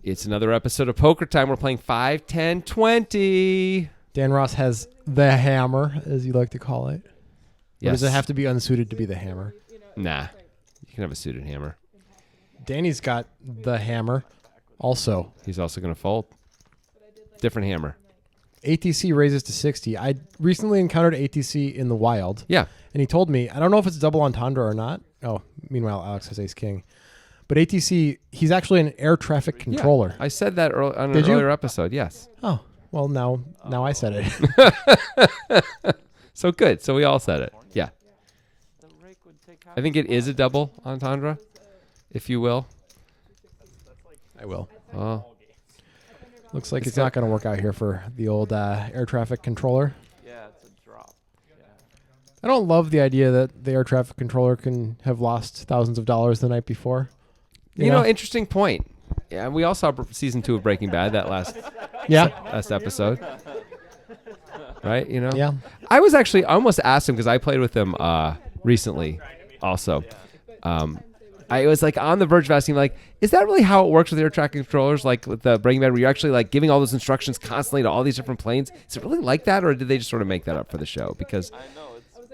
It's another episode of Poker Time. We're playing 5, 10, 20. Dan Ross has the hammer, as you like to call it. Yes. Or does it have to be unsuited to be the hammer? Nah. You can have a suited hammer. Danny's got the hammer also. He's also going to fold. Different hammer. ATC raises to 60. I recently encountered ATC in the wild. Yeah. And he told me, I don't know if it's double entendre or not. Oh, meanwhile, Alex has ace king. But ATC, he's actually an air traffic controller. Yeah, I said that on an earlier episode, yes. Oh, well, now I said it. So good. So we all said it. Yeah. I think it is a double entendre, if you will. I will. Oh. Looks like it's not going to work out here for the old air traffic controller. Yeah, it's a drop. Yeah. I don't love the idea that the air traffic controller can have lost thousands of dollars the night before. You know, interesting point. Yeah, we all saw season 2 of Breaking Bad that last episode. Right? You know? Yeah. I almost asked him because I played with him recently also. I was like on the verge of asking, like, is that really how it works with air traffic controllers? Like with the Breaking Bad, where you're actually like giving all those instructions constantly to all these different planes? Is it really like that, or did they just sort of make that up for the show? Because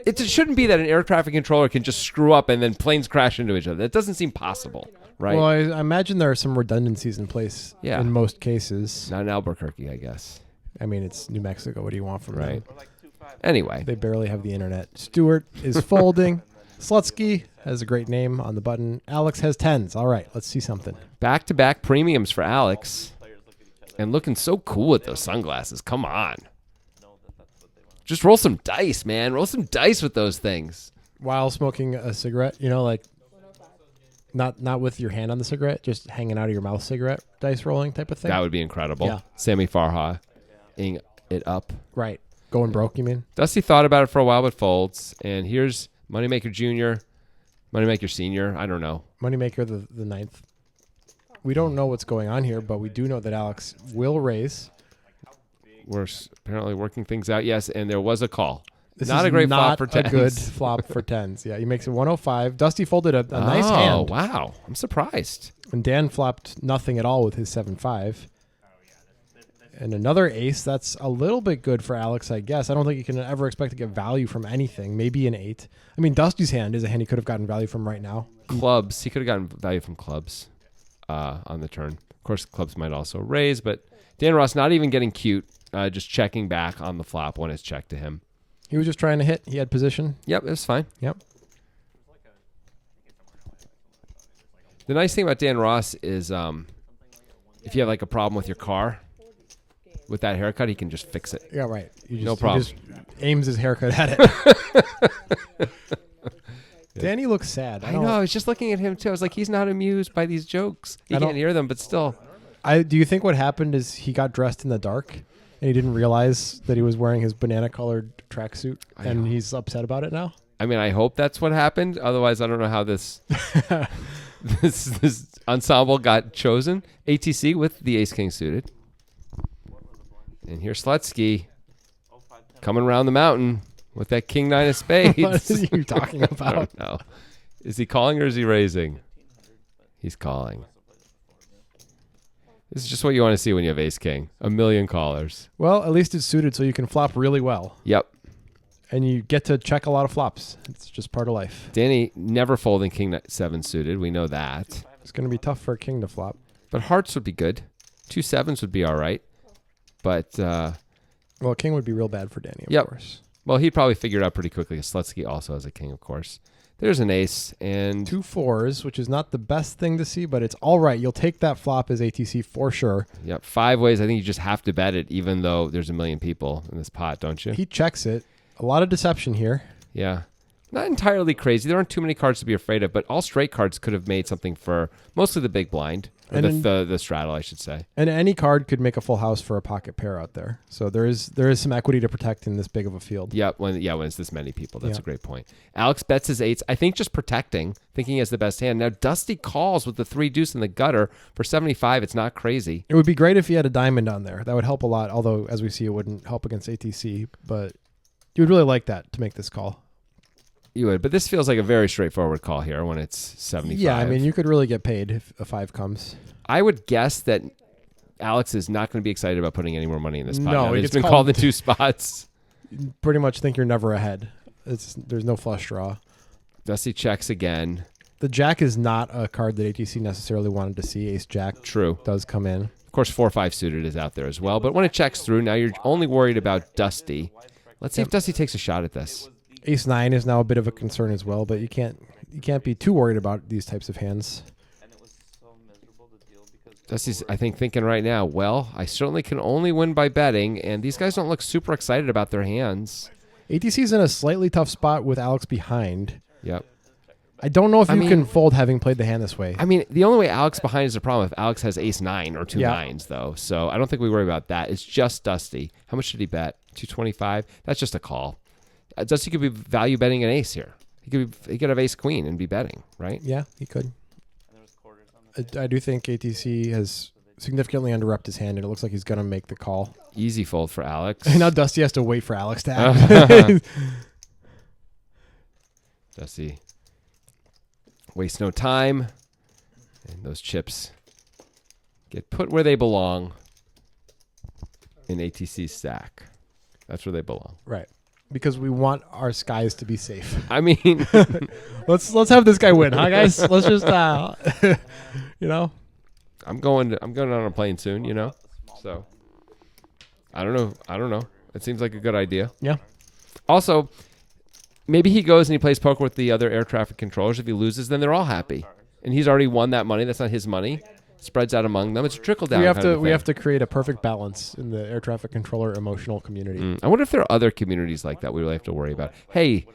it shouldn't be that an air traffic controller can just screw up and then planes crash into each other. That doesn't seem possible, right? Well, I imagine there are some redundancies in place in most cases. Not in Albuquerque, I guess. I mean, it's New Mexico. What do you want from them? Anyway. They barely have the internet. Stewart is folding. Slutsky has a great name on the button. Alex has 10s. All right, let's see something. Back-to-back premiums for Alex. And looking so cool with those sunglasses. Come on. Just roll some dice, man. Roll some dice with those things. While smoking a cigarette, you know, like not with your hand on the cigarette, just hanging out of your mouth cigarette, dice rolling type of thing. That would be incredible. Yeah. Sammy Farha-ing it up. Right. Going broke, you mean? Dusty thought about it for a while but folds. And here's Moneymaker Jr., Moneymaker Senior. I don't know. Moneymaker the ninth. We don't know what's going on here, but we do know that Alex will raise. We're apparently working things out. Yes, and there was a call. This not is a great flop for not a 10s. good flop for 10s. Yeah, he makes it 105. Dusty folded a nice hand. Oh, wow. I'm surprised. And Dan flopped nothing at all with his 7-5. And another ace. That's a little bit good for Alex, I guess. I don't think you can ever expect to get value from anything. Maybe an 8. I mean, Dusty's hand is a hand he could have gotten value from right now. Clubs. He could have gotten value from clubs on the turn. Of course, clubs might also raise, but Dan Ross not even getting cute, just checking back on the flop when it's checked to him. He was just trying to hit. He had position. Yep, it was fine. Yep. The nice thing about Dan Ross is if you have like a problem with your car, with that haircut, he can just fix it. Yeah, right. No problem. He just aims his haircut at it. Danny looks sad. I know. I was just looking at him, too. I was like, he's not amused by these jokes. He can't hear them, but still. Do you think what happened is he got dressed in the dark and he didn't realize that he was wearing his banana-colored tracksuit and he's upset about it now? I mean, I hope that's what happened. Otherwise, I don't know how this this ensemble got chosen. ATC with the ace-king suited. And here's Slutsky coming around the mountain with that king-9 of spades. What are you talking about? I don't know. Is he calling or is he raising? He's calling. This is just what you want to see when you have ace-king. A million callers. Well, at least it's suited so you can flop really well. Yep. And you get to check a lot of flops. It's just part of life. Danny never folding king-7 suited. We know that. It's going to be tough for a king to flop. But hearts would be good. 2 7s would be all right. But, well, king would be real bad for Danny, of course. Well, he'd probably figure it out pretty quickly. Slutsky also has a king, of course. There's an ace and 2 4s, which is not the best thing to see, but it's all right. You'll take that flop as ATC for sure. Yep. 5 ways. I think you just have to bet it, even though there's a million people in this pot, don't you? He checks it. A lot of deception here. Yeah. Not entirely crazy. There aren't too many cards to be afraid of, but all straight cards could have made something for mostly the big blind. Or the straddle, I should say. And any card could make a full house for a pocket pair out there. So there is some equity to protect in this big of a field. Yeah, when it's this many people. That's a great point. Alex bets his 8s. I think just protecting, thinking he has the best hand. Now, Dusty calls with the 3 deuce in the gutter. For 75, it's not crazy. It would be great if he had a diamond on there. That would help a lot, although, as we see, it wouldn't help against ATC. But you would really like that to make this call. You would, but this feels like a very straightforward call here when it's 75. Yeah, I mean, you could really get paid if a 5 comes. I would guess that Alex is not going to be excited about putting any more money in this pot. No, now that he it's gets been called in 2 spots. Pretty much think you're never ahead. There's no flush draw. Dusty checks again. The jack is not a card that ATC necessarily wanted to see. Ace jack True. does come in. Of course, 4-5 suited is out there as well. But when it checks through, now you're only worried about Dusty. Let's see if Dusty takes a shot at this. Ace 9 is now a bit of a concern as well, but you can't be too worried about these types of hands. Dusty's, I think, thinking right now, well, I certainly can only win by betting, and these guys don't look super excited about their hands. ATC's in a slightly tough spot with Alex behind. Yep. I don't know if you can fold having played the hand this way. I mean, the only way Alex behind is a problem if Alex has ace 9 or 2 nines, though. So I don't think we worry about that. It's just Dusty. How much did he bet? 225? That's just a call. Dusty could be value betting an ace here. He could have ace queen and be betting, right? Yeah, he could. I do think ATC has significantly underrepped his hand, and it looks like he's going to make the call. Easy fold for Alex. And now Dusty has to wait for Alex to act. Dusty waste no time, and those chips get put where they belong in ATC's stack. That's where they belong. Right. Because we want our skies to be safe. I mean, let's have this guy win, huh, guys? Let's just, you know. I'm going on a plane soon, you know. So I don't know. It seems like a good idea. Yeah. Also, maybe he goes and he plays poker with the other air traffic controllers. If he loses, then they're all happy, and he's already won that money. That's not his money. Spreads out among them. It's a trickle down. We have to create a perfect balance in the air traffic controller emotional community. I wonder if there are other communities like that we really have to worry about. Hey,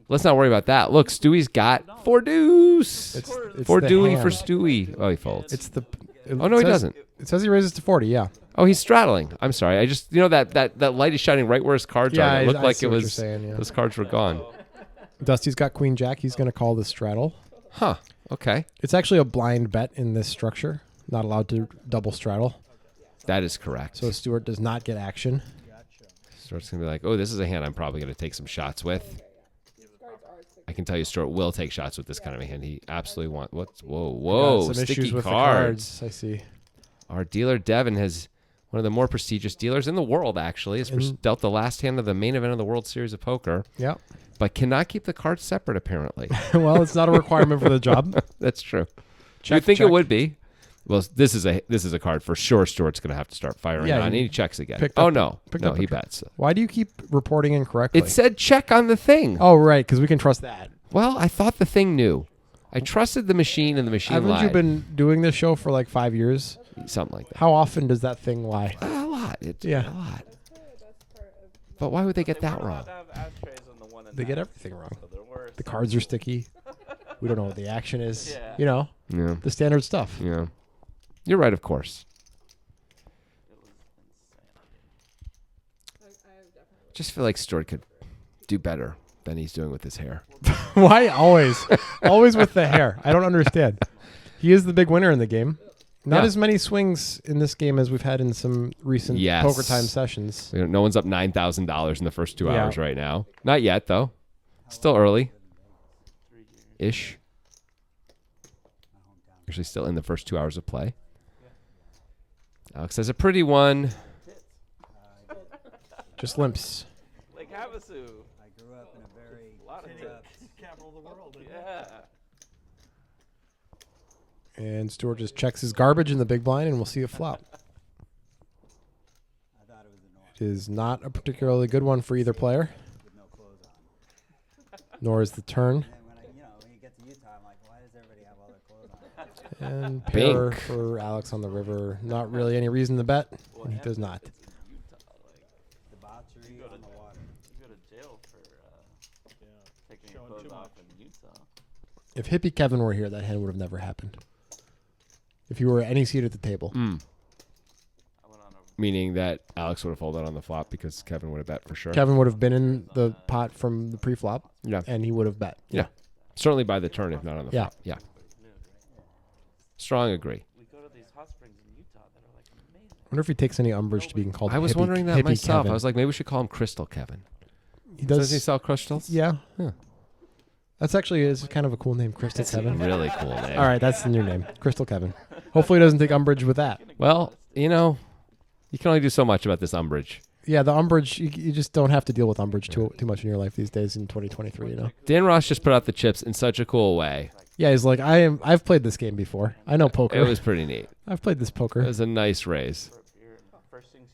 let's not worry about that. Look, Stewie's got 4 deuce. It's 4 the Dewey hand. for Stewie. Oh, he folds. Oh no, he doesn't. It says he raises to 40. Yeah. Oh, he's straddling. I'm sorry. I just that light is shining right where his cards Yeah, are. It looked I like see it what was you're saying, yeah. those cards were gone. Dusty's got queen jack. He's going to call the straddle. Huh. Okay. It's actually a blind bet in this structure. Not allowed to double straddle. That is correct. So Stewart does not get action. Stuart's going to be like, oh, this is a hand I'm probably going to take some shots with. I can tell you Stuart will take shots with this kind of a hand. He absolutely wants... Whoa. Some Sticky issues with cards. the cards. I see. Our dealer, Devin, has one of the more prestigious dealers in the world, actually. Has dealt the last hand of the main event of the World Series of Poker. Yeah. But cannot keep the cards separate, apparently. Well, it's not a requirement for the job. That's true. Check, You'd think check. it would be. Well, this is a card for sure Stuart's going to have to start firing on. And he checks again. No, he bets. Why do you keep reporting incorrectly? It said check on the thing. Oh, right, because we can trust that. Well, I thought the thing knew. I trusted the machine, and the machine Haven't lied. you been doing this show for like 5 years? Something like that. How often does that thing lie? A lot. Yeah. A lot. But why would they get that wrong? They get everything wrong. The cards are sticky. We don't know what the action is. You know, Yeah. the standard stuff. Yeah. You're right, of course. Just feel like Stuart could do better than he's doing with his hair. Why always? Always with the hair. I don't understand. He is the big winner in the game. Not as many swings in this game as we've had in some recent Poker Time sessions. No one's up $9,000 in the first 2 hours right now. Not yet, though. Still early. Ish. Actually, still in the first 2 hours of play. Alex has a pretty one. Just limps. Like Havasu. I grew up in a very Capital of the world. Yeah. And Stuart just checks his garbage in the big blind, and we'll see a flop. I thought it was a normal It is not a particularly good one for either player, with no clothes on. nor is the turn. And when you get to Utah, I'm like, why does everybody have all their clothes on? And pair Bink. for Alex on the river. Not really any reason to bet. And he does not. Debauchery on the water. You go to jail for taking your clothes off in Utah. If Hippie Kevin were here, that hand would have never happened. If you were at any seat at the table. I went on a Meaning that Alex would have folded on the flop because Kevin would have bet for sure. Kevin would have been in the pot from the pre-flop, Yeah. and he would have bet. Yeah. Certainly by the turn, if not on the Yeah. flop. Yeah. Strong agree. we go to these hot springs in Utah that are like amazing. I wonder if he takes any umbrage to being called I was Hippie- wondering that Hippie myself. Kevin. I was like, maybe we should call him Crystal Kevin. He Does does. he sell crystals? Yeah. Yeah. That's actually is kind of a cool name, Crystal Kevin. Really cool name. All right, that's the new name, Crystal Kevin. Hopefully, he doesn't take umbrage with that. Well, you know, you can only do so much about this umbrage. Yeah, the umbrage. You just don't have to deal with umbrage too much in your life these days in 2023. You know. Dan Ross just put out the chips in such a cool way. Yeah, he's like, I've played this game before. I know poker. It was pretty neat. I've played this It poker. was a nice raise.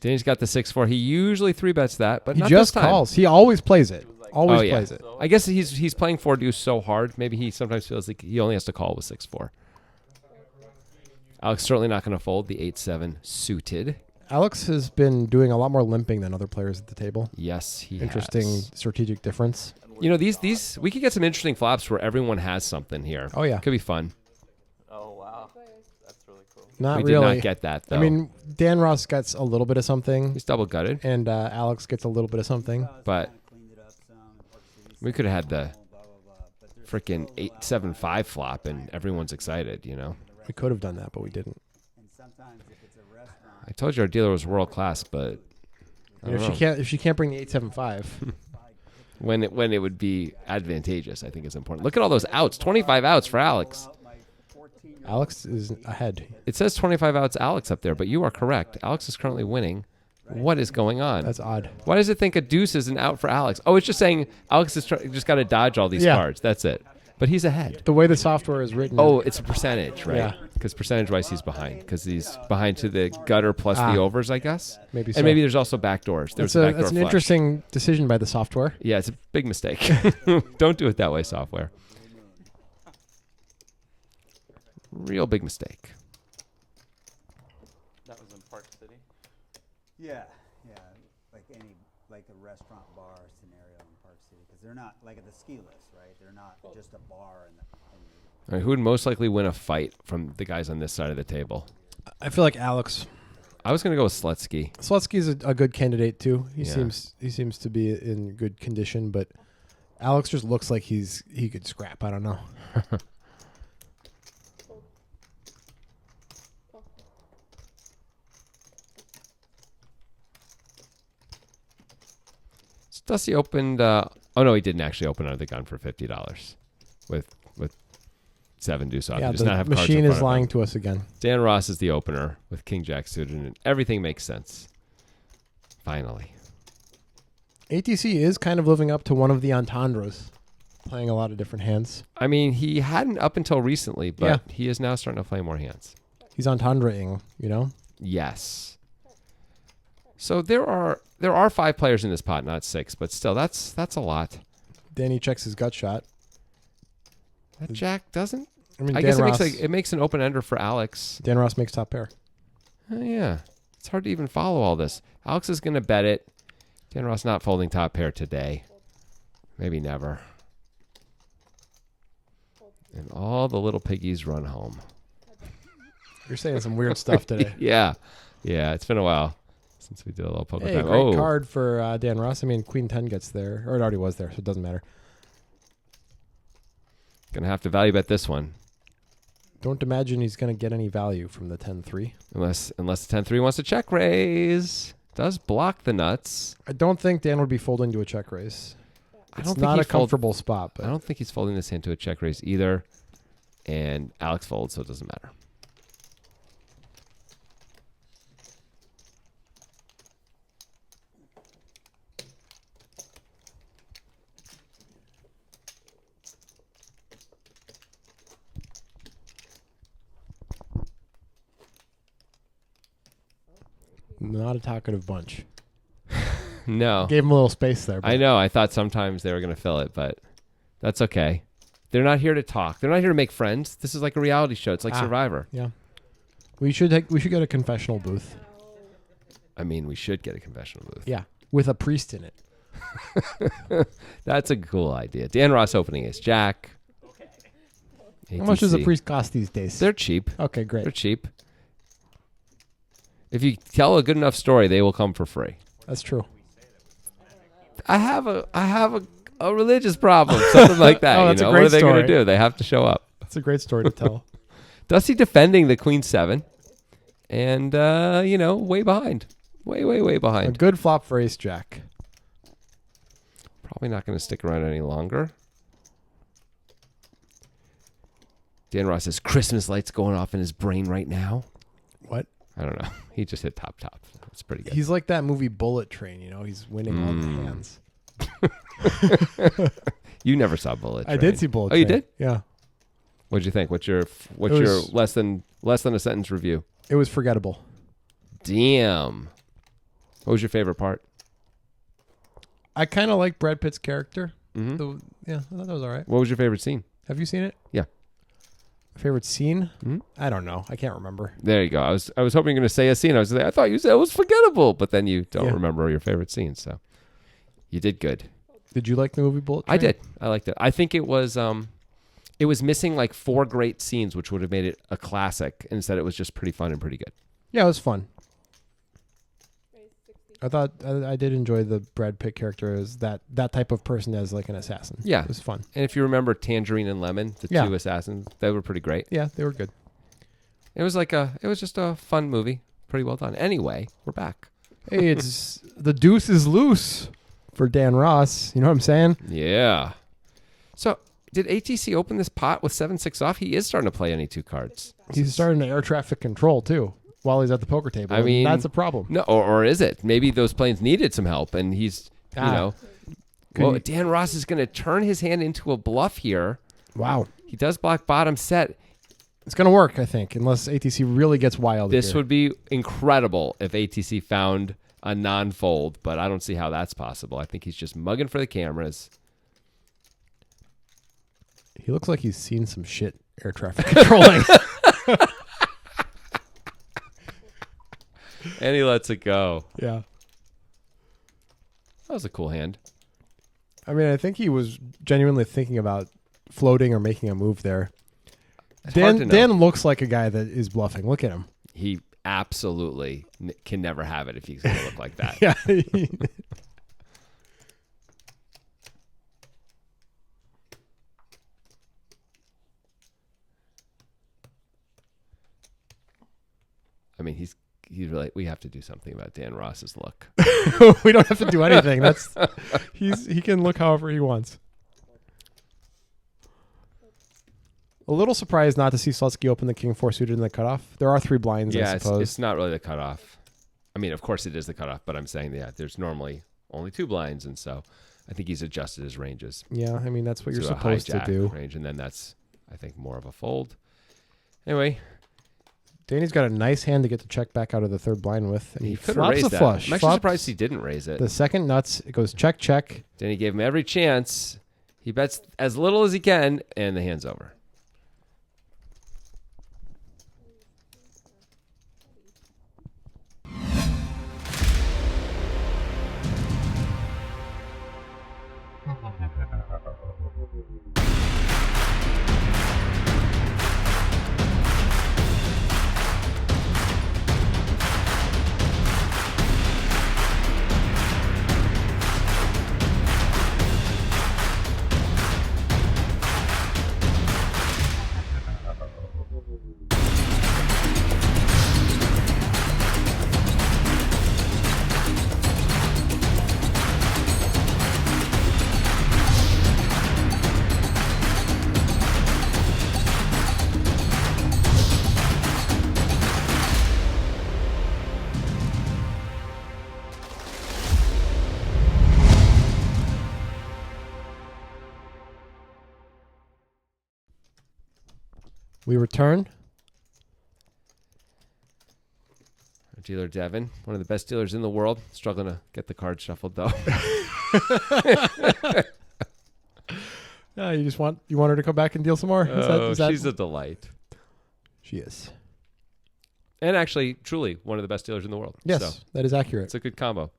Danny's got the 6-4. He usually 3-bets that, but He not just this time. calls. He always plays it. Always Oh, yeah. plays it. I guess he's playing 4 deuce so hard. Maybe he sometimes feels like he only has to call with 6-4. Alex certainly not going to fold the 8-7 suited. Alex has been doing a lot more limping than other players at the table. Yes, he Interesting has. strategic difference. You know, these we could get some interesting flops where everyone has something here. Oh, yeah. Could be fun. Oh wow, that's really cool. Not we really. did not get that, though. I mean, Dan Ross gets a little bit of something, he's double gutted, and Alex gets a little bit of something. but Cleaned it up some. we could have had the Blah, blah, blah. But there's freaking 8-7-5 flop and everyone's excited, you know. We could have done that, but we didn't. and sometimes if it's a restaurant, I told you our dealer was world class, but I And don't if know. she can't bring the 875, when it would be advantageous, I think is important. Look at all those outs. 25 outs for Alex. Alex is ahead. It says 25 outs Alex up there, but you are correct. Alex is currently winning. What is going on? That's odd. Why does it think a deuce is an out for Alex? Oh, it's just saying Alex has just got to dodge all these Yeah. cards. That's it. But he's ahead. The way the software is written. Oh, it's a percentage, right? Yeah. Because percentage-wise, he's behind. Because he's behind to the gutter plus the overs, I guess. maybe so. And maybe there's also backdoors. There's a backdoor That's an flush. interesting decision by the software. Yeah, it's a big mistake. Don't do it that way, software. Real big mistake. That was in Park City. yeah, like a restaurant bar scenario in Park City, because they're not like at the ski list, right? They're not just a bar in the All right, who would most likely win a fight from the guys on this side of the table? I feel like Alex I was going to go with Slutsky. Slutsky's a good candidate too. He Yeah. seems to be in good condition, but Alex just looks like he could scrap. I don't know. Dusty opened. Oh no, he didn't actually open under the gun for $50 with 7 deuce off. Yeah, He does the not have cards in machine front is of lying him. to us again. Dan Ross is the opener with King Jack suited, and everything makes sense. Finally, ATC is kind of living up to one of the entendres, playing a lot of different hands. I mean, he hadn't up until recently, but Yeah. he is now starting to play more hands. He's entendre-ing, you know? Yes. So there are 5 players in this pot, not 6, but still, that's a lot. Danny checks his gut shot. That Jack doesn't. I mean, I Dan guess Ross, it makes an open ender for Alex. Dan Ross makes top pair. Oh, yeah, it's hard to even follow all this. Alex is going to bet it. Dan Ross not folding top pair today. Maybe never. And all the little piggies run home. You're saying some weird stuff today. Yeah, it's been a while since we did a little poker Hey, time. great card for Dan Ross. I mean, Queen 10 gets there, or it already was there, so it doesn't matter. Gonna have to value bet this one. Don't imagine he's going to get any value from the 10-3. Unless the 10-3 wants to check raise. Does block the nuts. I don't think Dan would be folding to a check raise. I It's don't not think a comfortable spot. But I don't think he's folding this hand to a check raise either. And Alex folds, so it doesn't matter. not a talkative bunch. No. Gave him a little space there. I know. I thought sometimes they were going to fill it, but that's okay. They're not here to talk. They're not here to make friends. This is like a reality show. It's like Survivor. Yeah. We should get a confessional booth. I mean, we should get a confessional booth. Yeah, with a priest in it. That's a cool idea. Dan Ross opening ace jack. How much does a ATC. priest cost these days? They're cheap. Okay, great. They're cheap. If you tell a good enough story, they will come for free. That's true. I have a religious problem, something like that. Oh, that's a What great are they going to story. do? They have to show up. That's a great story to tell. Dusty defending the Queen 7, and way behind, way A behind. good flop for ace jack. Probably not going to stick around any longer. Dan Ross has Christmas lights going off in his brain right now. What? I don't know. He just hit top. That's pretty good. He's like that movie Bullet Train. He's winning all the hands. You never saw Bullet Train. I did see Bullet Oh, Train. you did? Yeah. What'd you think? What's your was- less than a sentence review? It was forgettable. Damn. What was your favorite part? I kind of like Brad Pitt's character. Mm-hmm. Yeah, I thought that was all right. What was your favorite scene? Have you seen it? Yeah. Favorite scene? Mhm. I don't know. I can't remember. There you go. I was hoping you were going to say a scene. I thought you said it was forgettable, but then you don't Yeah. remember your favorite scene. So you did good. Did you like the movie Bullet Train? I did. I liked it. I think it was missing like 4 great scenes, which would have made it a classic. Instead, it was just pretty fun and pretty good. Yeah, it was fun. I thought I did enjoy the Brad Pitt character as that type of person as like an assassin. Yeah. It was fun. And if you remember Tangerine and Lemon, the Yeah. 2 assassins, they were pretty great. Yeah, they were good. It was just a fun movie. Pretty well done. Anyway, we're back. Hey, it's the deuce is loose for Dan Ross. You know what I'm saying? Yeah. So, did ATC open this pot with 7-6 off? He is starting to play any 2 cards. He's starting to air traffic control too while he's at the poker table. I mean, that's a problem. No, or is it? Maybe those planes needed some help, and he's, Could Well, he- Dan Ross is going to turn his hand into a bluff here. Wow. He does block bottom set. It's going to work, I think, unless ATC really gets wild. This here. would be incredible if ATC found a non-fold, but I don't see how that's possible. I think he's just mugging for the cameras. He looks like he's seen some shit air traffic controlling. And he lets it go. Yeah. That was a cool hand. I mean, I think he was genuinely thinking about floating or making a move there. It's hard to know. Dan looks like a guy that is bluffing. Look at him. He absolutely can never have it if he's going to look like that. Yeah. I mean, he's really. We have to do something about Dan Ross's look. We don't have to do anything. He can look however he wants. A little surprised not to see Slutsky open the King 4 suited in the cutoff. There are 3 blinds, I Yeah, suppose. it's not really the cutoff. I mean, of course it is the cutoff, but I'm saying there's normally only 2 blinds, and so I think he's adjusted his ranges. Yeah, I mean, that's what you're to a supposed to hijack do. range, and then that's, I think, more of a fold. Anyway, Danny's got a nice hand to get the check back out of the 3rd blind with, and he could have flops raised a that. flush. I'm actually Flops surprised he didn't raise it. the second nuts. It goes check, check. Then he gave him every chance. He bets as little as he can, and the hand's over. We return. Our dealer Devin, one of the best dealers in the world, struggling to get the card shuffled though. Yeah, you want her to come back and deal some more? She's a delight. She is. And actually, truly, one of the best dealers in the world. Yes, So that is accurate. it's a good combo.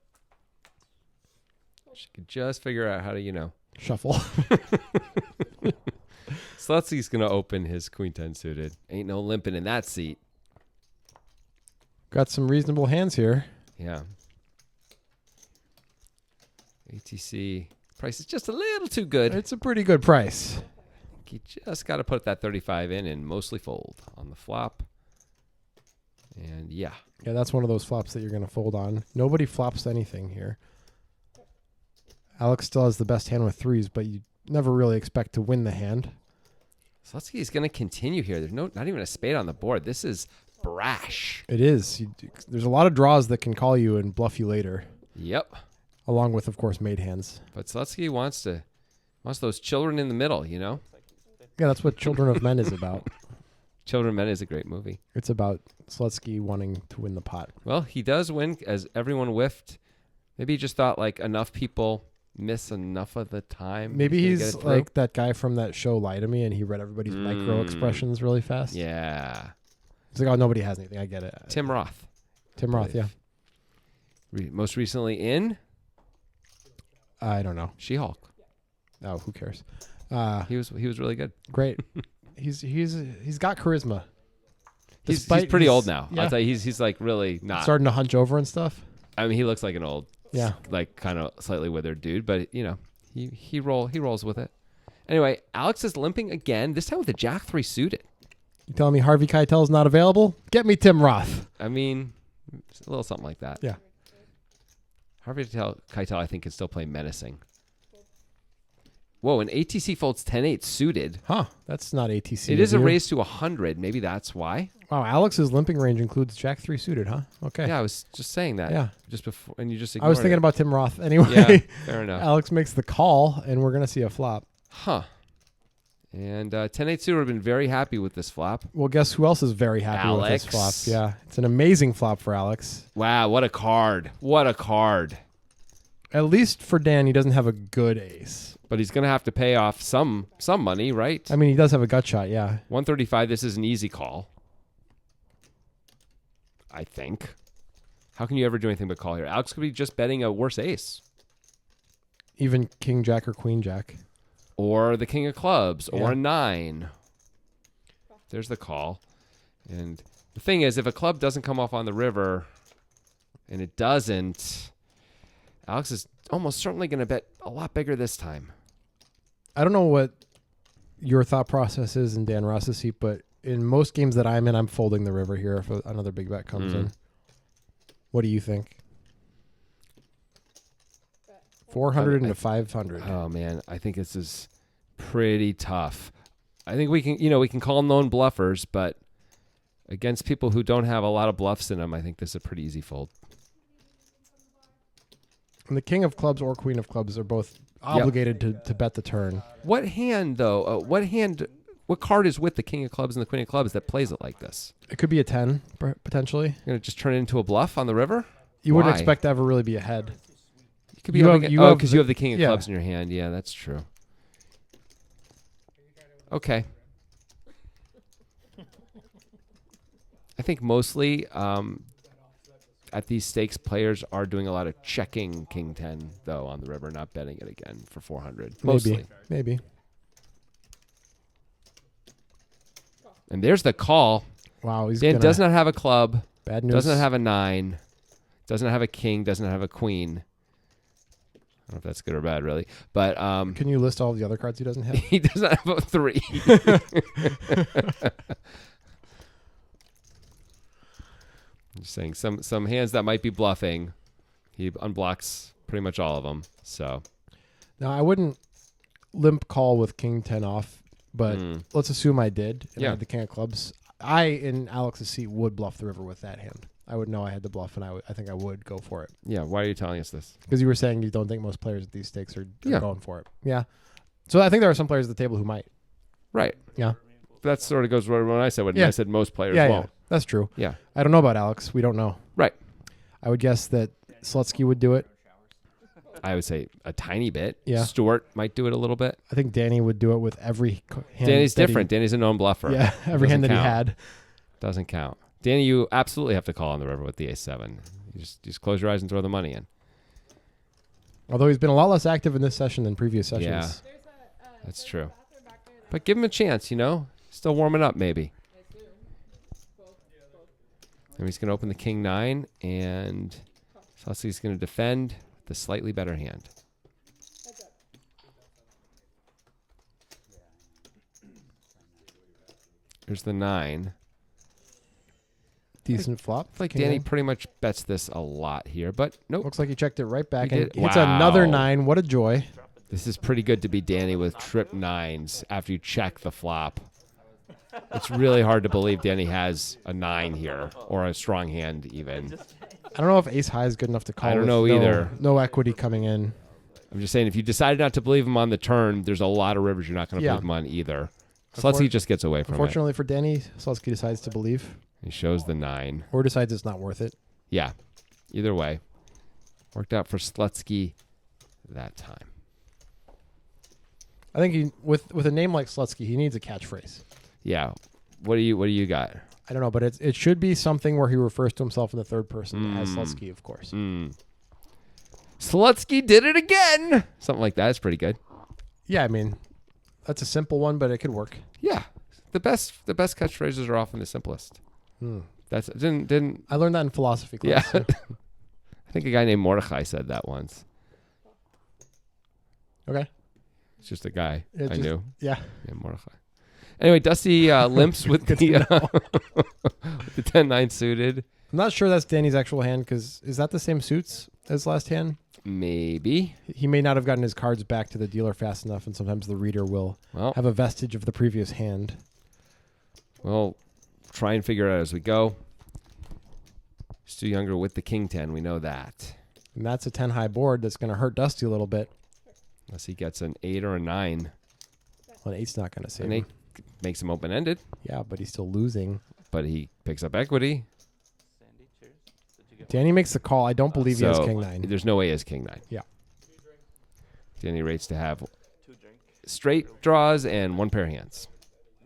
She could just figure out how to, Shuffle. Slutsy's going to open his queen 10 suited. Ain't no limping in that seat. Got some reasonable hands here. Yeah. ATC price is just a little too good. It's a pretty good price. You just got to put that 35 in and mostly fold on the flop. And yeah. Yeah, that's one of those flops that you're going to fold on. Nobody flops anything here. Alex still has the best hand with 3s, but you never really expect to win the hand. Slutsky's going to continue here. There's not even a spade on the board. This is brash. It is. There's a lot of draws that can call you and bluff you later, Yep. along with, of course, made hands. But Slutsky wants those children in the middle, you know? Yeah, that's what Children of Men is about. Children of Men is a great movie. It's about Slutsky wanting to win the pot. Well, he does win as everyone whiffed. Maybe he just thought like enough people miss enough of the time. Maybe gonna he's get it through. like that guy from that show Lie to Me, and he read everybody's micro expressions really fast. Yeah. He's like, oh, nobody has anything. I get it. Tim Roth. Tim Roth, yeah. Most recently in I don't know. She-Hulk. Oh, who cares? He was really good. Great. he's got charisma. He's Despite pretty his- old now. Yeah. I'll tell you, he's like really not. Starting to hunch over and stuff. I mean, he looks like an old, Yeah. like kind of slightly withered dude, but you know, he rolls with it. Anyway, Alex is limping again. This time with a Jack 3 suited. You telling me Harvey Keitel's not available? Get me Tim Roth. I mean, it's a little something like that. Yeah. Harvey Keitel, I think, can still play menacing. Whoa, an ATC folds 10-8 suited. Huh. That's not ATC. It is a of you. raise to 100. Maybe that's why. Wow, Alex's limping range includes Jack 3 suited, huh? Okay. Yeah, I was just saying that. Yeah. Just before, and you just I was ignored thinking it. about Tim Roth anyway. Yeah, fair enough. Alex makes the call, and we're going to see a flop. Huh. And 10-8 suited would have been very happy with this flop. Well, guess who else is very happy with this flop? Alex. Yeah, it's an amazing flop for Alex. Wow, what a card. What a card. At least for Dan, he doesn't have a good ace. But he's going to have to pay off some money, right? I mean, he does have a gut shot, yeah. 135, this is an easy call. I think. How can you ever do anything but call here? Alex could be just betting a worse ace. Even King Jack or Queen Jack. Or the king of clubs, or Yeah. a 9. There's the call. And the thing is, if a club doesn't come off on the river, and it doesn't, Alex is almost certainly going to bet a lot bigger this time. I don't know what your thought process is in Dan Ross's seat, but in most games that I'm in, I'm folding the river here if another big bet comes in. What do you think? 400 into 500. Oh, man, I think this is pretty tough. I think we can call known bluffers, but against people who don't have a lot of bluffs in them, I think this is a pretty easy fold. And the king of clubs or queen of clubs are both obligated to bet the turn. What hand, though? What card is with the king of clubs and the queen of clubs that plays it like this? It could be a 10, potentially. You're going to just turn it into a bluff on the river? You wouldn't Why? expect to ever really be ahead. You could be You up have- against, you have because the- you have the king of yeah. clubs in your hand. Yeah, that's true. Okay. I think mostly at these stakes, players are doing a lot of checking King 10, though, on the river, not betting it again for 400. Mostly. Maybe. And there's the call. Wow, he's Dan gonna, does not have a club, bad news. does not have a 9, doesn't have a king, doesn't have a queen. I don't know if that's good or bad, really. But Can you list all the other cards he doesn't have? he does not have a 3. I'm just saying some hands that might be bluffing, he unblocks pretty much all of them. So Now, I wouldn't limp call with king 10 off, but let's assume I did. And I Yeah. had the king of clubs. I, in Alex's seat, would bluff the river with that hand. I would know I had to bluff, and I think I would go for it. yeah, why are you telling us this? Because you were saying you don't think most players at these stakes are Yeah. going for it. Yeah. So I think there are some players at the table who might. Right. Yeah. That sort of goes when I said when Yeah. I said most players Yeah, won't. that's true. Yeah. I don't know about Alex. We don't know. Right. I would guess that Slutsky would do it. I would say a tiny bit. Yeah. Stuart might do it a little bit. I think Danny would do it with every hand. Danny's that he- different. Danny's a known bluffer. Yeah, every hand that Doesn't he count. had. Doesn't count. Danny, you absolutely have to call on the river with the ace-7. You just close your eyes and throw the money in. Although he's been a lot less active in this session than previous sessions. Yeah. That's true. But give him a chance, Still warming up, maybe. And he's going to open the king 9, and Slutsky's going to defend the slightly better hand. There's the 9. Decent flop. Like King Danny nine. pretty much bets this a lot here, but nope. Looks like he checked it right back He and did. hits Wow. another 9. What a joy. This is pretty good to be Danny with trip 9s after you check the flop. It's really hard to believe Danny has a 9 here or a strong hand even. I don't know if ace high is good enough to call. I don't with know either. No equity coming in. I'm just saying, if you decided not to believe him on the turn, there's a lot of rivers you're not going to Yeah. believe him on either. Slutsky just gets away from it. Unfortunately for Danny, Slutsky decides to believe He shows the 9. or decides it's not worth it. Yeah. Either way. Worked out for Slutsky that time. I think he with a name like Slutsky, he needs a catchphrase. Yeah. What do you got? I don't know, but it should be something where he refers to himself in the third person as Slutsky, of course. Slutsky did it again. Something like that is pretty good. Yeah, I mean, that's a simple one, but it could work. Yeah. The best catchphrases are often the simplest. That's didn't I learned that in philosophy yeah. class. I think a guy named Mordechai said that once. Okay. It's just a guy I just- knew. Yeah. Yeah, Mordechai. Anyway, Dusty limps with the 10-9 suited. I'm not sure that's Danny's actual hand because is that the same suits as last hand? Maybe. He may not have gotten his cards back to the dealer fast enough, and sometimes the reader will Well, have a vestige of the previous hand. we'll try and figure it out as we go. Stu Younger with the King 10. We know that. And that's a 10 high board that's going to hurt Dusty a little bit. Unless he gets an 8 or a 9. Well, an 8's not going to save An 8 him. makes him open-ended, Yeah, but he's still losing. but he picks up equity. Sandy, cheers. Did you get Danny makes the call. I don't believe he has King 9. There's no way he has King 9. Yeah. Danny rates to have 2 drink? straight draws and 1 pair of hands.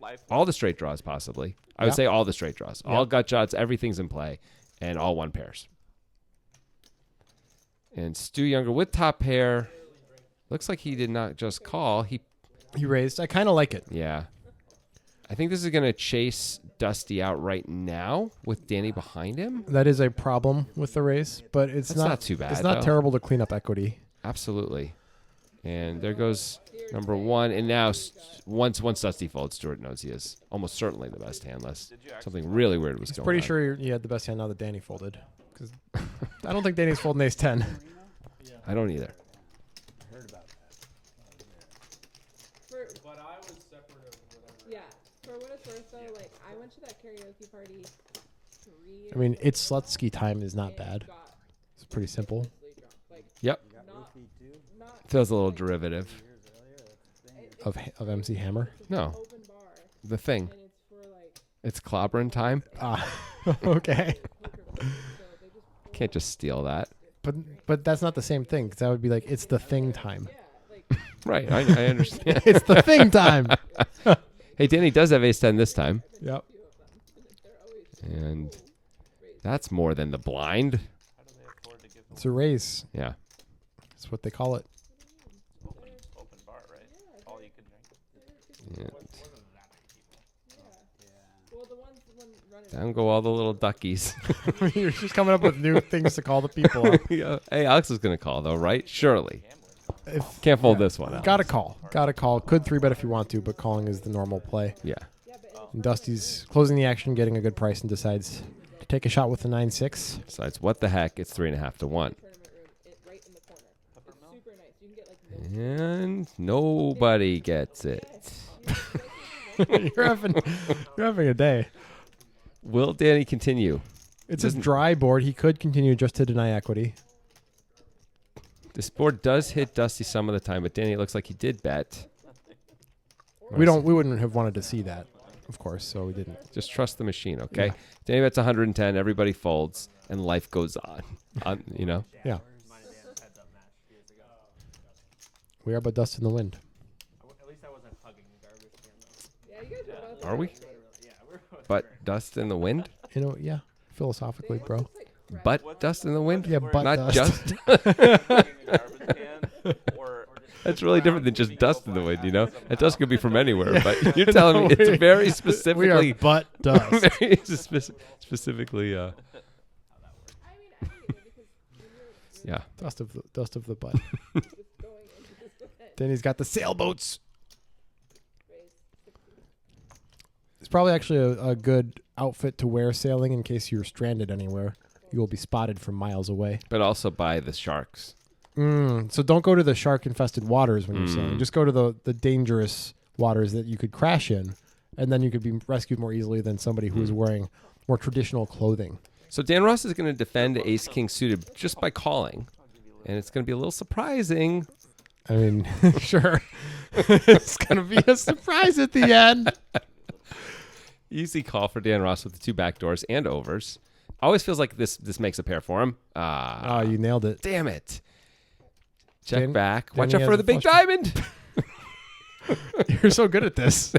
Life. All the straight draws, possibly. I would Yeah. say all the straight draws. Yeah. All gut shots, everything's in play, and all 1 pairs. And Stu Younger with top pair. Looks like he did not just call. He raised. I kind of like it. Yeah. I think this is going to chase Dusty out right now with Danny behind him. That is a problem with the raise, but it's That's not too bad, It's not though. terrible to clean up equity. Absolutely. And there goes number 1. And now, once Dusty folds, Stuart knows he is almost certainly the best hand, unless something really weird was going Pretty on. sure you had the best hand now that Danny folded. Because I don't think Danny's folding ace 10. I don't either. I heard about that. But I was separate of whatever. Yeah. For what it's worth, though, like I went to that karaoke party 3 years I mean, ago it's Slutsky time is not and bad. got It's pretty simple. ridiculously drunk. Like Yep. You got Not- roofied too? not Feels a little derivative. Years earlier, that's the thing. Of MC Hammer. No, open bar, the thing. and it's for like It's clobbering time. Ah, okay. poker players. So they just Can't just steal that. But that's not the same thing because that would be like it's the thing time. Right, I understand. It's the thing time. Hey, Danny does have ace 10 this time. Yep. And that's more than the blind. How do they afford to give It's a raise. Yeah. That's what they call it. open bar, right? All you can drink. And well, the ones when running. down go all the little duckies. You're just coming up with new things to call the people up. Yeah. Hey, Alex is going to call, though, right? Surely. If, Can't fold this one out. Gotta call. Could 3-bet if you want to, but calling is the normal play. Yeah. And Dusty's closing the action, getting a good price, and decides to take a shot with the 9-6. Besides, what the heck? It's 3.5 to 1. Tournament room, right in the corner. It's super nice. You can get like And nobody gets it. you're having a day. Will Danny continue? It's a dry board. He could continue just to deny equity. This board does hit Dusty some of the time, but Danny, it looks like he did bet. We wouldn't have wanted to see that, of course, so we didn't. Just trust the machine, okay? Yeah. Danny bets 110, everybody folds, and life goes on. You know? Yeah. We are but dust in the wind. At least I wasn't hugging the garbage can, though. Yeah, you guys are both. Are we? Yeah, we're both But dust in the wind? You know, yeah. Philosophically, bro. But dust in the wind? Yeah, but Not dust. just. Hugging a garbage can, or That's really different than just dust in the wind, you know? That dust could be from anywhere, but you're telling me it's very We specifically. are but dust. very specifically. I mean, I hate it because Yeah. Dust of the butt. you're just going into this event. Then he's got the sailboats. It's probably actually a good outfit to wear sailing in case you're stranded anywhere. You will be spotted from miles away. But also by the sharks. So don't go to the shark-infested waters when you're sailing. Just go to the dangerous waters that you could crash in and then you could be rescued more easily than somebody who is wearing more traditional clothing. So Dan Ross is going to defend Ace King suited just by calling, and it's going to be a little surprising. I mean, sure. It's going to be a surprise at the end. Easy call for Dan Ross with the 2 backdoors and overs. Always feels like this makes a pair for him. Oh, you nailed it. Damn it. Check Dan- back. Dan Watch out has for a the big flush. diamond. You're so good at this.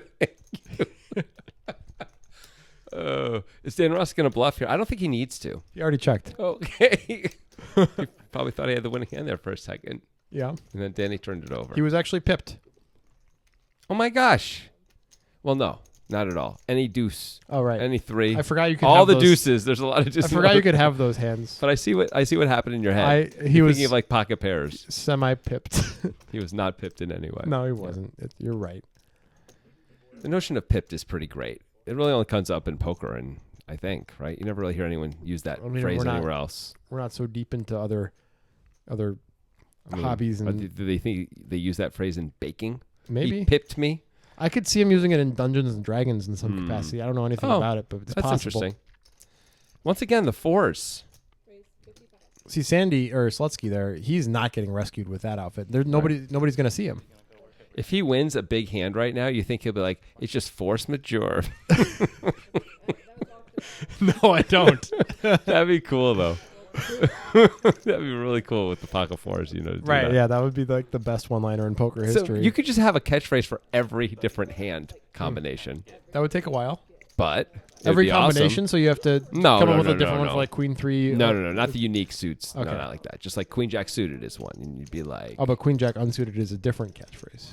Is Dan Ross going to bluff here? I don't think he needs to. You already checked. Okay. He probably thought he had the winning hand there for a second. Yeah. And then Danny turned it over. He was actually pipped. Oh, my gosh. Well, no. Not at all. Any deuce. Oh, right. Any 3. I forgot you could all have the those- deuces. There's a lot of I deuces. forgot you could have those hands. But I see what happened in your head. He You're was thinking of like pocket pairs. semi-pipped. He was not pipped in any way. No, he wasn't. You're right. The notion of pipped is pretty great. It really only comes up in poker, and I think, right? You never really hear anyone use that I mean, phrase we're not- anywhere else. We're not so deep into other I mean, hobbies and do they think they use that phrase in baking? maybe He pipped me. I could see him using it in Dungeons and Dragons in some capacity. I don't know anything Oh, about it, but it's That's possible. interesting. Once again, the 4s. Raise 55. See, Sandy or Slutsky there, he's not getting rescued with that outfit. There's nobody's going to see him. If he wins a big hand right now, you think he'll be like, it's just force majeure. No, I don't. That'd be cool, though. That'd be really cool with the pocket 4s, to do Right, that. yeah, that would be like the best one-liner in poker So history. you could just have a catchphrase for every different hand combination. That would take a while. But it'd Every be awesome. combination, so you have to No, come no, up with no, a different no, one no. for like Queen 3. No, not the unique suits. Okay. No, not like that. Just like Queen Jack suited is one, and you'd be like, Oh, but Queen Jack unsuited is a different catchphrase.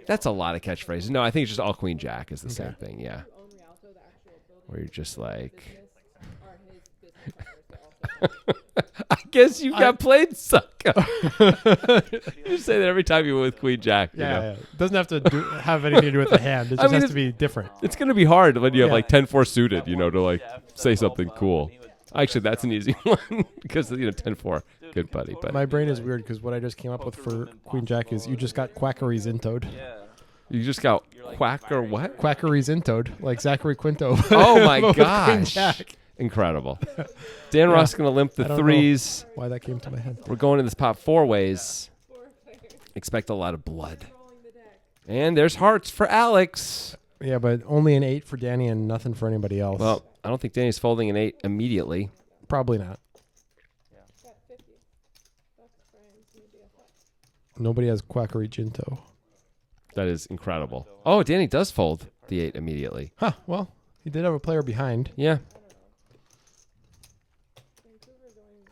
that's a lot of catchphrases. No, I think it's just all Queen Jack is the same thing. Yeah, Own Rialto, the actual building where you're just like, business, are his business partners, but also I guess you got played, sucker. You say that every time you were with Queen Jack. you know? Yeah. It doesn't have to have anything to do with the hand. It I just mean, has to be different. It's gonna be hard when you have Yeah. like 10-4 suited, to like say something cool. Actually, that's an easy one because 10-4, good buddy. But My brain is weird because what I just came up with for Queen Jack is you just got quackery zintoed. Yeah. you just got quack or what? Quackery zintoed, like Zachary Quinto. Oh my But with Queen gosh! Jack. Incredible. Dan Ross gonna limp the I don't know. 3s. Why that came to my head. We're going to this pot 4 ways. Expect a lot of blood. rolling the deck. And there's hearts for Alex. Yeah, but only an 8 for Danny and nothing for anybody else. Well, I don't think Danny's folding an 8 immediately. Probably not. Got 50. Bucks, Brian's maybe a flat. Nobody has quackery ginto. That is incredible. Oh, Danny does fold the 8 immediately. Huh, well, he did have a player behind. Yeah. Vancouver going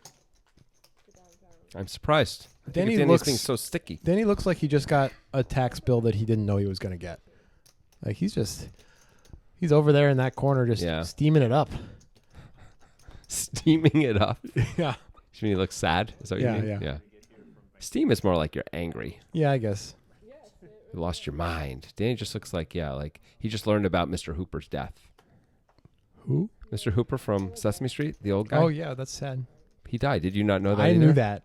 to downtown. I'm surprised. I think Danny Danny's looks- being so sticky. Danny looks like he just got a tax bill that he didn't know he was going to get. Like, he's over there in that corner just Yeah. steaming it up. Steaming it up. Yeah. You mean he looks sad? Is that what Yeah, you mean? yeah. Steam is more like you're angry. Yeah, I guess. You lost your mind. Danny just looks like, like he just learned about Mr. Hooper's death. Who? Mr. Hooper from Sesame Street, the old guy. Oh, yeah, that's sad. He died. Did you not know that I either? knew that.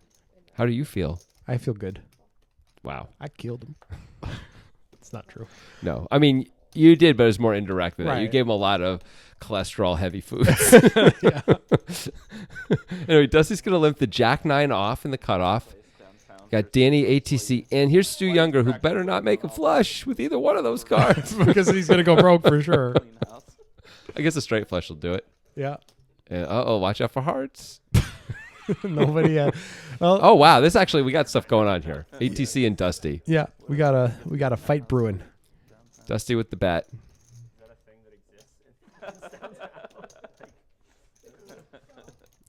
How do you feel? I feel good. Wow. I killed him. It's not true. No. I mean, you did, but it's more indirect than that. You Right. gave him a lot of cholesterol heavy foods. Anyway, Dusty's going to limp the Jack 9 off in the cutoff. Got Danny ATC. And here's Stu Younger, who better not make a flush with either one of those cards. Because he's going to go broke for sure. Clean house. I guess a straight flush will do it. Yeah. And watch out for hearts. Nobody had. Well, Oh, wow. We got stuff going on here. ATC and Dusty. yeah, we got a fight brewing. Dusty with the bet. Is that a thing that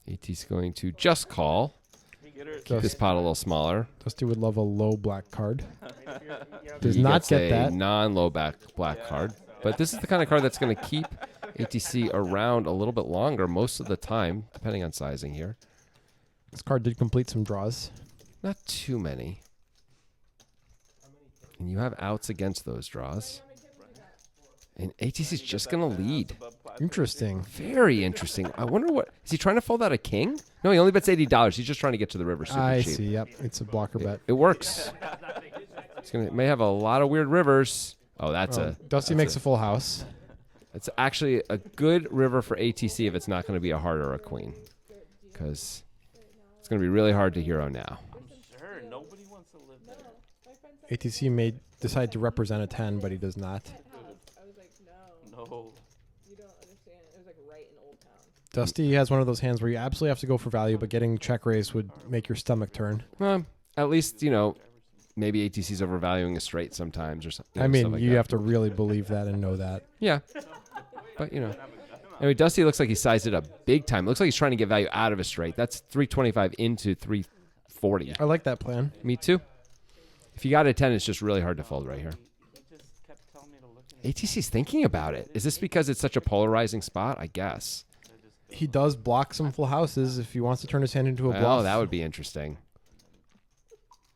exists? AT's going to just call. Keep this pot a little smaller. Dusty would love a low black card. You Does He not gets get a that. non-low black card. But this is the kind of card that's going to keep ATC around a little bit longer most of the time, depending on sizing here. This card did complete some draws. Not too many. And you have outs against those draws. And ATC's just going to lead. Interesting. Very interesting. I wonder is he trying to fold out a king? No, he only bets $80. He's just trying to get to the river super I cheap. see. Yep, it's a blocker bet. It works. May have a lot of weird rivers. Oh, that's Dusty makes a full house. It's actually a good river for ATC if it's not going to be a heart or a queen, because it's going to be really hard to hero now. I'm sure nobody wants to live there. ATC may decide to represent a 10, but he does not. I was like, no, No. you don't understand. It was like right in Old Town. Dusty has one of those hands where you absolutely have to go for value, but getting check raise would make your stomach turn. At least, maybe ATC's overvaluing a straight sometimes or something. I mean, stuff like you that. have to really believe that and know that. Yeah. But, anyway, Dusty looks like he sized it up big time. Looks like he's trying to get value out of a straight. That's 325 into 340. I like that plan. Me too. If you got a 10, it's just really hard to fold right here. He just kept telling me to look at ATC's thinking about it. Is this because it's such a polarizing spot? I guess. He does block some full houses if he wants to turn his hand into a bluff. Oh, that would be interesting.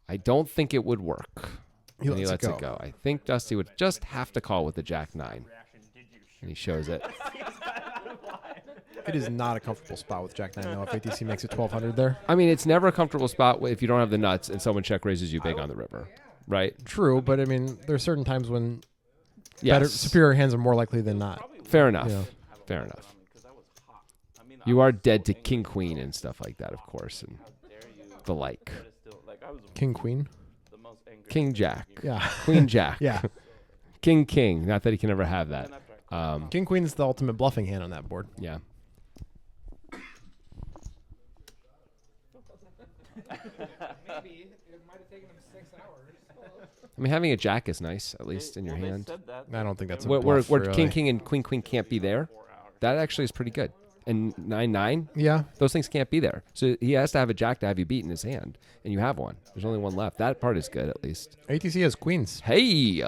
I don't think it would work. He And lets it go. I think Dusty would just have to call with the Jack 9. And he shows it. It is not a comfortable spot with Jack 9, though, if ATC makes it 1,200 there. I mean, it's never a comfortable spot if you don't have the nuts and someone check raises you big on the river, right? True, but I mean, there are certain times when Yes. superior hands are more likely than not. Fair enough. Yeah. Fair enough. because that was hot. I mean, You are dead to King Queen and stuff like that, of course, and dare you? the like. But it's still, like, I was King, Queen. the most angry. King Jack. Yeah. Queen Jack. Yeah. King. Not that he can ever have that. And after King, Queen is the ultimate bluffing hand on that board. Yeah. Maybe it might have taken him 6 hours. I mean, having a Jack is nice, at least in your they hand. said that, I don't think that's a Where bluff, really. King and Queen can't be there, that actually is pretty good. And 9-9, Yeah. those things can't be there. So he has to have a Jack to have you beat in his hand, and you have one. There's only one left. That part is good, at least. ATC has queens. Hey!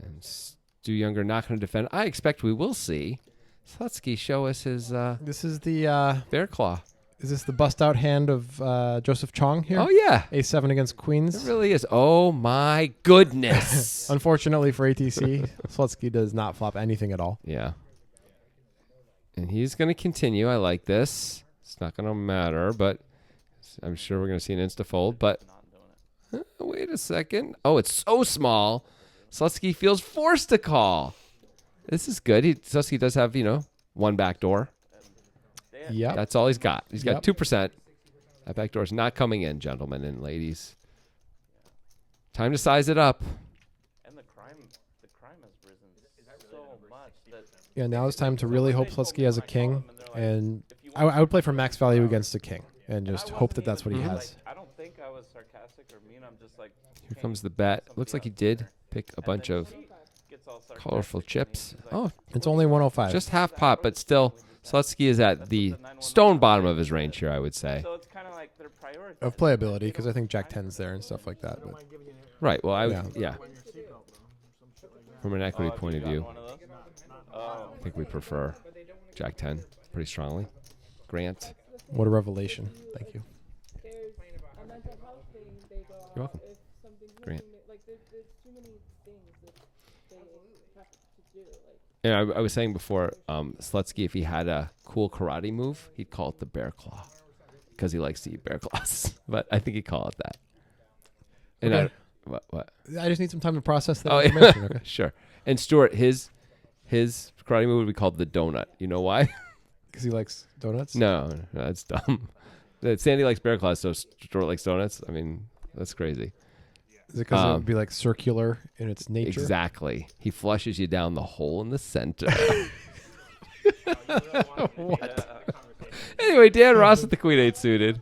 And Stu Younger not going to defend. I expect we will see Slutsky show us his This is the, bear claw. is this the bust out hand of Joseph Chong here? Oh, yeah. A7 against It queens. really is. Oh, my goodness. Unfortunately for ATC, Slutsky does not flop anything at all. Yeah. And he's going to continue. I like this. It's not going to matter, but I'm sure we're going to see an insta-fold. But wait a second. Oh, it's so small. Slutsky feels forced to call. This is good. Slutsky does have, one back door. Yep. That's all he's got. He's got Yep. 2%. That back door's not coming in, gentlemen and ladies. Time to size it up. and the crime has risen so much that Yeah, now it's time to really hope Slutsky has a king. And I would play for max value against a king and just hope that that's what he has. I don't think I was sarcastic or mean. I'm just like, Here comes the bet. Looks like he did pick a bunch of gets all sarcastic colorful to me. chips. He's like, Oh, It's only 105. just half pot, but still, Slutsky is at the stone bottom of his range here, I would say. So it's kind of like they're prioritizing. Of playability, because I think Jack 10's there and stuff like that. But Right. Well, Yeah. yeah. From an equity point of view, One of those? Oh, I think we prefer Jack 10 pretty strongly. Grant. what a revelation. Thank you. There's a mental health thing they go off You're welcome. if something's Grant. missing. Like there's too many things that they have to do. Like Yeah, I was saying before, Slutsky, if he had a cool karate move, he'd call it the bear claw because he likes to eat bear claws. But I think he'd call it that. And Okay. what? I just need some time to process that Oh, information. yeah. Okay. Sure. And Stuart, his karate move would be called the donut. You know why? Because he likes donuts. No, that's dumb. Sandy likes bear claws, so Stuart likes donuts. I mean, that's crazy. Is it because it would be like circular in its nature? Exactly. He flushes you down the hole in the center. what? Anyway, Dan Ross with the Queen 8 suited.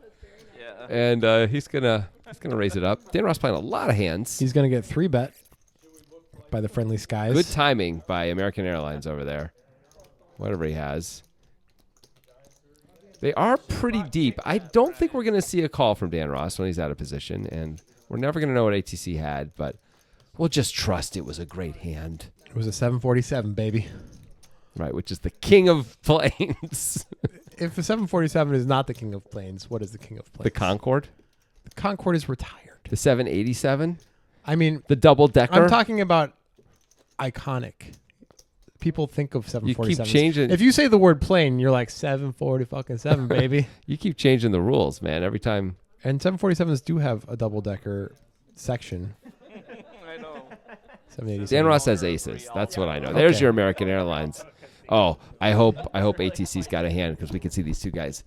Yeah. And he's gonna raise it up. Dan Ross playing a lot of hands. He's going to get 3-bet by the friendly skies. Good timing by American Airlines over there. Whatever he has. They are pretty deep. I don't think we're going to see a call from Dan Ross when he's out of position, and we're never going to know what ATC had, but we'll just trust it was a great hand. It was a 747, baby. Right, which is the king of planes. If a 747 is not the king of planes, what is the king of planes? The Concorde, The Concorde is retired. the 787, I mean, the double-decker. I'm talking about iconic. People think of 747s. You keep changing. If you say the word plane, you're like 747, baby. You keep changing the rules, man, every time. And 747s do have a double-decker section. I know. 780. Dan Ross has aces. That's what I know. There's Okay. your American Airlines. Oh, I hope ATC's got a hand because we can see these two guys,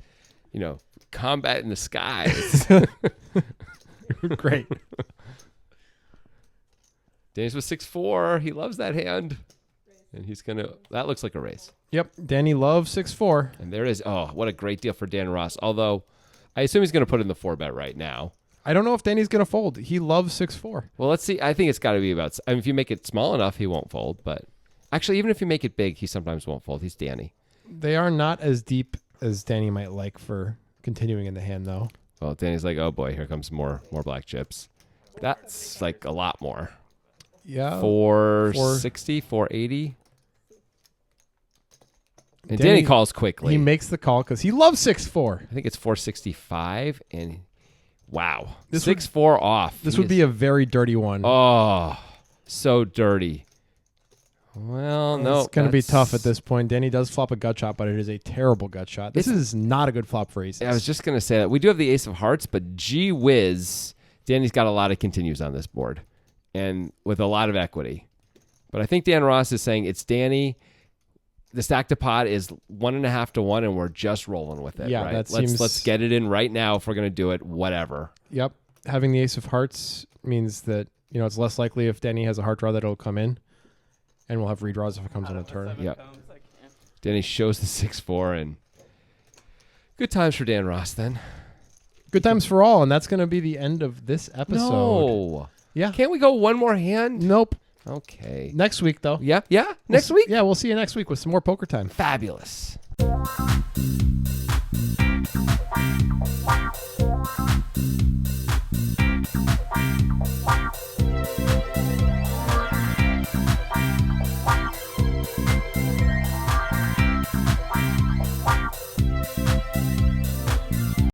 combat in the skies. Great. Danny's with 6-4. He loves that hand. And he's going to... That looks like a race. Yep. Danny loves 6-4. And there it is. Oh, what a great deal for Dan Ross. Although, I assume he's going to put in the 4-bet right now. I don't know if Danny's going to fold. He loves 6-4. Well, let's see. I think it's got to be about... I mean, if you make it small enough, he won't fold. But actually, even if you make it big, he sometimes won't fold. He's Danny. They are not as deep as Danny might like for continuing in the hand, though. Well, Danny's like, oh boy, here comes more black chips. That's like a lot more. Yeah. 460, 480. And Danny- Danny calls quickly. He makes the call because he loves 6-4. I think it's 465, and wow, This would- 6-4 off. This He would is- be a very dirty one. oh, so dirty. Well, no, It's going to be that's- tough at this point. Danny does flop a gut shot, but it is a terrible gut shot. This is not a good flop for aces. I was just gonna say that we do have the ace of hearts, but gee whiz, Danny's got a lot of continues on this board, and with a lot of equity. But I think Dan Ross is saying it's Danny. The stack to pot is 1.5 to 1, and we're just rolling with it. Yeah, right? that let's seems- get it in right now if we're gonna do it. Whatever. Yep. Having the ace of hearts means that, it's less likely if Danny has a heart draw that it'll come in. And we'll have redraws if it comes on a turn. Yep. Danny shows the 6-4, and good times for Dan Ross then. Good times for all, and that's going to be the end of this episode. No. Yeah. Can't we go one more hand? Nope. Okay. Next week, though. Yeah. Next week. Yeah, we'll see you next week with some more poker time. Fabulous.